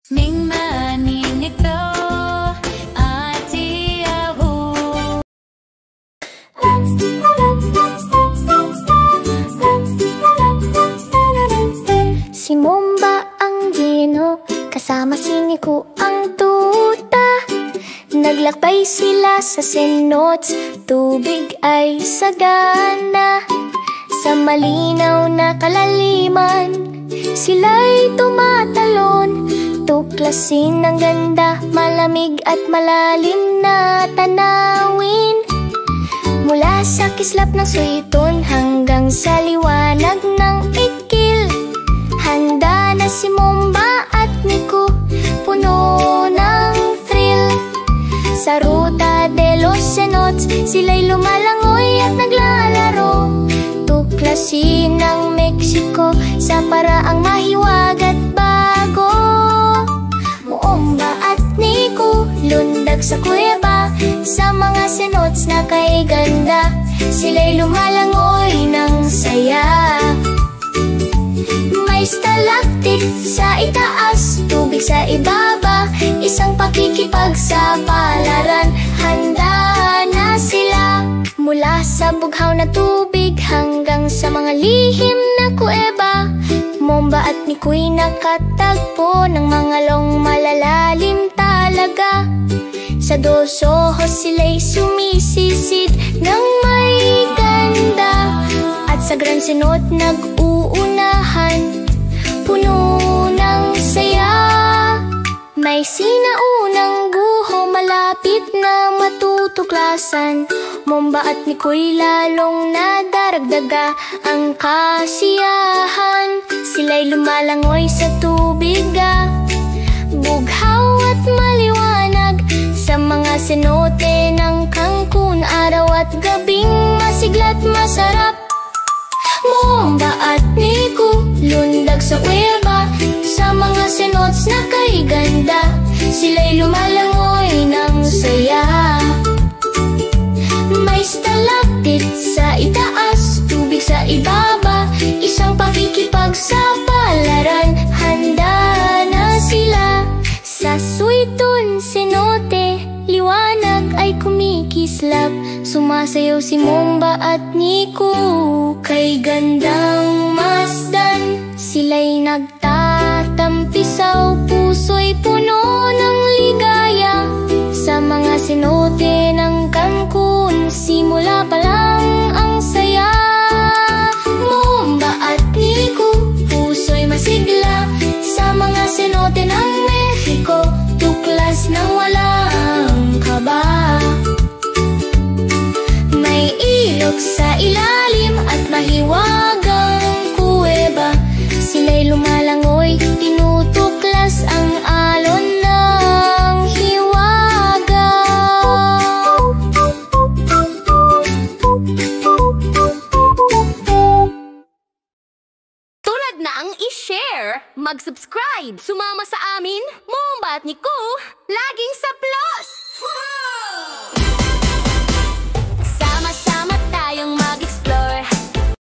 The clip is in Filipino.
Ning maninigto ati ahu. Si Momba ang Gino, kasama si Nico ang tuta. Naglakbay sila sa cenotes, tubig ay sagana. Sa malinaw na kalaliman, sila'y tumatalon. Tuklasin ang ganda, malamig at malalim na tanawin. Mula sa kislap ng suiton hanggang sa liwanag ng ikil. Handa na si Momba at Nico, puno ng thrill. Sa Ruta de los Cenotes, sila'y lumalangoy at naglalaro. Tuklasin ang Mexico sa paraang mahiwag at bago. Momba at Nico, lundag sa kuweba, sa mga cenotes na kay ganda. Sila'y lumalangoy ng saya. May stalactites sa itaas, tubig sa ibaba, isang pakikipagsapalaran. Handa na sila. Mula sa bughaw na tubig hanggang sa mga lihim na kuweba, Momba at Nico'y nakatagpo ng mga long malalalim talaga. Sa Dos Ojos sila'y sumisisid ng may ganda. At sa Gran Cenote nag-uunahan, puno ng saya. May sinaunang guho malapit na matutuklasan. Momba at Nico'y lalong nadaragdaga ang kasiyahan. Sila'y lumalangoy sa tubig, bughaw at maliwanag. Sa mga cenote ng Cancun, araw at gabing masigla't masarap. Momba at Nico, lundag sa kuweba, sa mga cenotes na kay ganda. Sila'y lumalangoy ng saya. May stalactites sa itaas, tubig sa ibaba, isang pakikipagsapalaran. Handa na sila. Sa Suiton Cenote, liwanag ay kumikislap. Sumasayaw si Momba at Nico kay gandang masdan. Sila'y nagtatampisaw, puso'y puno ng ligaya. Sa mga cenote ng Cancun, simula pa lang ang saya. Momba at Nico, puso'y masigla. Sa mga cenote ng Mexico, tuklas ng walang kaba. May ilog sa ilalim at mahiwagang kuweba. Sila'y lumalangoy, tinutuklas ang alon ng hiwaga. Tulad na ang i-share, mag-subscribe, sumama sa amin, Momba at Nico, laging sa plus!